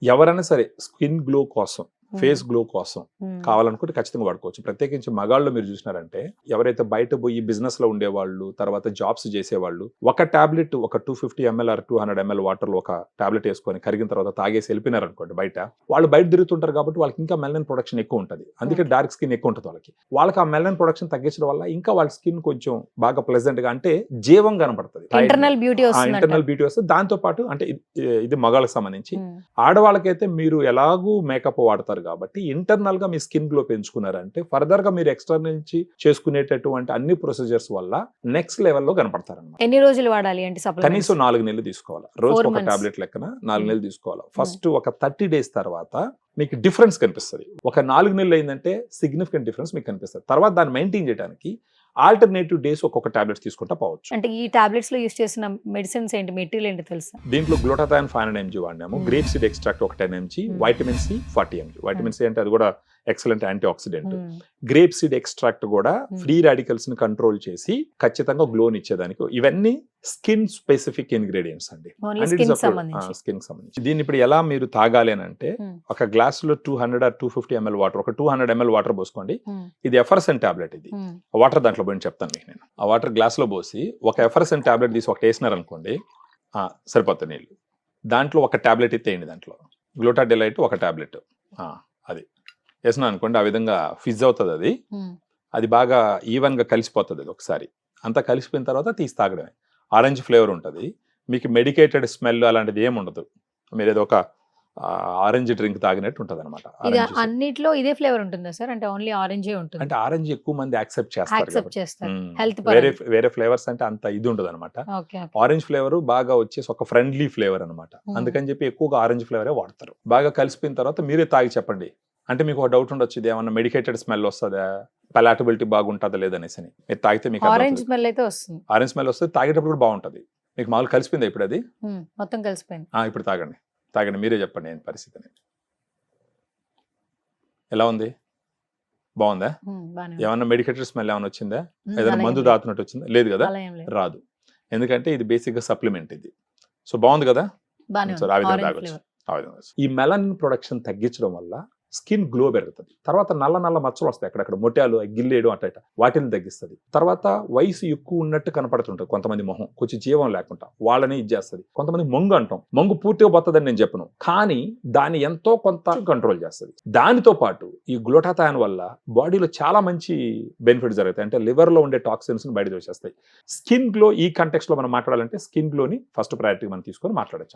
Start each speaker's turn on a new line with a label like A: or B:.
A: ఎవరైనా సరే skin glow కోసం, ఫేస్ గ్లో కోసం
B: ఉమ్.
A: కావాలనుకుంటే ఖచ్చితంగా వాడుకోవచ్చు. ప్రత్యేకించి మగాళ్ళు మీరు చూసినారంటే ఎవరైతే బయట పోయి బిజినెస్ లో ఉండేవాళ్ళు, తర్వాత జాబ్స్ చేసేవాళ్ళు ఒక టాబ్లెట్, ఒక 250 ml ఆర్ 200 ml వాటర్ లో ఒక టాబ్లెట్ వేసుకొని కరిగిన తర్వాత తాగేసి వెళ్ళిపోయినారు అనుకోండి బయట, వాళ్ళు బయట తిరుగుతుంటారు కాబట్టి వాళ్ళకి ఇంకా మెలనిన్ ప్రొడక్షన్ ఎక్కువ ఉంటుంది. అందుకే
B: Okay.
A: డార్క్ స్కిన్ ఎక్కువ ఉంటుంది వాళ్ళకి ఆ మెలనిన్ ప్రొడక్షన్ తగ్గించడం వల్ల ఇంకా వాళ్ళ స్కిన్ కొంచెం బాగా ప్లెజెంట్ గా, అంటే జీవం కనపడుతుంది.
B: ఇంటర్నల్ బ్యూటీ వస్తుంది
A: ఇంటర్నల్ బ్యూటీ వస్తుంది. దాంతో పాటు అంటే ఇది మగాళ్ళకి సంబంధించి. ఆడవాళ్ళకైతే మీరు ఎలాగూ మేకప్ వాడతారు కాబట్టి ఇంటర్నల్ గా మీ స్కిన్ గ్లో పెంచుకున్నారంటే ఫర్దర్ గా మీరు ఎక్స్టర్నల్ నుంచి చేసుకునేటటువంటి అన్ని ప్రొసీజర్స్ వల్ల నెక్స్ట్ లెవెల్లో కనపడతారన్నమాట.
B: ఎన్ని రోజులు వాడాలి అంటే
A: కనీసం 4 నెలలు తీసుకోవాలి. రోజు
B: 4
A: ఒక
B: months.
A: టాబ్లెట్ లెక్కన 4 నెలలు తీసుకోవాలి. ఫస్ట్ ఒక 30 days తర్వాత మీకు డిఫరెన్స్ కనిపిస్తుంది. ఒక 4 నెలలు అయిందంటే సిగ్నిఫికెంట్ డిఫరెన్స్ మీకు కనిపిస్తుంది. తర్వాత దాన్ని మెయింటైన్ చేయడానికి ఆల్టర్నేటివ్ డేస్ ఒక్కొక్క టాబ్లెట్స్ తీసుకుంటా పోవచ్చు.
B: అంటే ఈ టాబ్లెట్స్ లో యూస్ చేసిన మెడిసిన్స్ ఏంటి, మెటీరియల్ ఏంటి తెలుసా?
A: దీంట్లో గ్లూటాథైన్ 500 mg వాడినాము, గ్రేప్ సీడ్ ఎక్స్ట్రాక్ట్ ఒక 10 mg, vitamin C 40 mg. Vitamin C అంటే అది కూడా excellent antioxidant. Grape seed extract కూడా ఫ్రీ రాడికల్స్ ని కంట్రోల్ చేసి ఖచ్చితంగా గ్లోని ఇచ్చేదానికి. ఇవన్నీ స్కిన్ స్పెసిఫిక్ ఇంగ్రీడియంట్స్ అండి. స్కిన్ సంబంధించి. దీన్ని ఇప్పుడు ఎలా మీరు తాగాలి అని అంటే ఒక గ్లాస్ లో 200 or 250 ml వాటర్, ఒక 200 ml వాటర్ పోసుకోండి. ఇది ఎఫర్సెన్ టాబ్లెట్. ఇది వాటర్ దాంట్లో పోయి చెప్తాను మీకు నేను. ఆ వాటర్ గ్లాస్ లో పోసి ఒక ఎఫర్సెన్ టాబ్లెట్ తీసి ఒకటి వేసినారు అనుకోండి, సరిపోతుంది నీళ్ళు. దాంట్లో ఒక టాబ్లెట్ ఎత్తేయండి, దాంట్లో గ్లూటాడిలైట్ ఒక టాబ్లెట్ అది వేసినా అనుకోండి, ఆ విధంగా ఫిజ్ అవుతుంది. అది బాగా ఈవెన్ గా కలిసిపోతుంది. అది ఒకసారి అంతా కలిసిపోయిన తర్వాత తీసి తాగడమే. ఆరెంజ్ ఫ్లేవర్ ఉంటుంది. మీకు మెడికేటెడ్ స్మెల్ అలాంటిది ఏమి ఉండదు. మీరు ఏదో ఒక ఆరెంజ్ డ్రింక్ తాగినట్టు ఉంటుంది అనమాట.
B: అన్నిట్లో ఇదే ఫ్లేవర్ ఉంటుందా సార్? అంటే ఓన్లీ ఆరెంజ్ ఉంటుంది?
A: అంటే ఆరెంజ్ ఎక్కువ మంది యాక్సెప్ట్ చేస్తారు.
B: హెల్త్
A: వేరే ఫ్లేవర్స్ అంటే అంత ఇది ఉండదు అనమాట. ఆరెంజ్ ఫ్లేవర్ బాగా వచ్చేసి ఒక ఫ్రెండ్లీ ఫ్లేవర్ అనమాట. అందుకని చెప్పి ఎక్కువగా ఆరెంజ్ ఫ్లేవరే వాడతారు. బాగా కలిసిపోయిన తర్వాత మీరే తాగి చెప్పండి. అంటే మీకు ఒక డౌట్ ఉండొచ్చు, ఇది ఏమన్నా మెడికేటెడ్ స్మెల్ వస్తుందా, పలాటబిలిటీ బాగుంటుందా లేదనేసి. మీరు తాగితే మీకు
B: ఆరెంజ్ స్మెల్ అయితే వస్తుంది.
A: ఆరెంజ్ స్మెల్ వస్తే తాగేటప్పుడు కూడా బాగుంటుంది. మీకు మామూలు కలిసిపోయింది ఇప్పుడు అది
B: మొత్తం కలిసిపోయింది.
A: ఇప్పుడు తాగండి, తాగండి, మీరే చెప్పండి ఏంటి పరిస్థితి అనేది. ఎలా ఉంది? బాగుందా? ఏమన్నా మెడికేటెడ్ స్మెల్ ఏమైనా వచ్చిందా? ఏదైనా మందు దాతున్నట్టు వచ్చిందా? లేదు కదా, రాదు. ఎందుకంటే ఇది బేసిక్ గా సప్లిమెంట్ ఇది. సో బాగుంది కదా. ఆ విధంగా తాగొచ్చు. ఈ మెలనిన్ ప్రొడక్షన్ తగ్గించడం వల్ల స్కిన్ గ్లో పెరుగుతుంది. తర్వాత నల్ల నల్ల మచ్చలు వస్తాయి అక్కడక్కడ, మొట్యాలు, గిల్లేయడం అట్ట, వాటిని తగ్గిస్తుంది. తర్వాత వయసు ఎక్కువ ఉన్నట్టు కనపడుతుంటుంది కొంతమంది మొహం, కొంచెం జీవం లేకుండా వాళ్ళని ఇచ్చేస్తుంది. కొంతమంది మొంగు అంటాం, మొంగు పూర్తిగా పోతుందని నేను చెప్పను, కానీ దాన్ని ఎంతో కొంత కంట్రోల్ చేస్తుంది. దానితో పాటు ఈ గ్లూటాథైన్ వల్ల బాడీలో చాలా మంచి బెనిఫిట్స్ జరుగుతాయి. అంటే లివర్ లో ఉండే టాక్సిన్స్ బయట వచ్చేస్తాయి. స్కిన్ గ్లో ఈ కంటెక్స్ట్ లో మనం మాట్లాడాలంటే స్కిన్ గ్లోని ఫస్ట్ ప్రయారిటీ మనం తీసుకొని మాట్లాడచ్చు.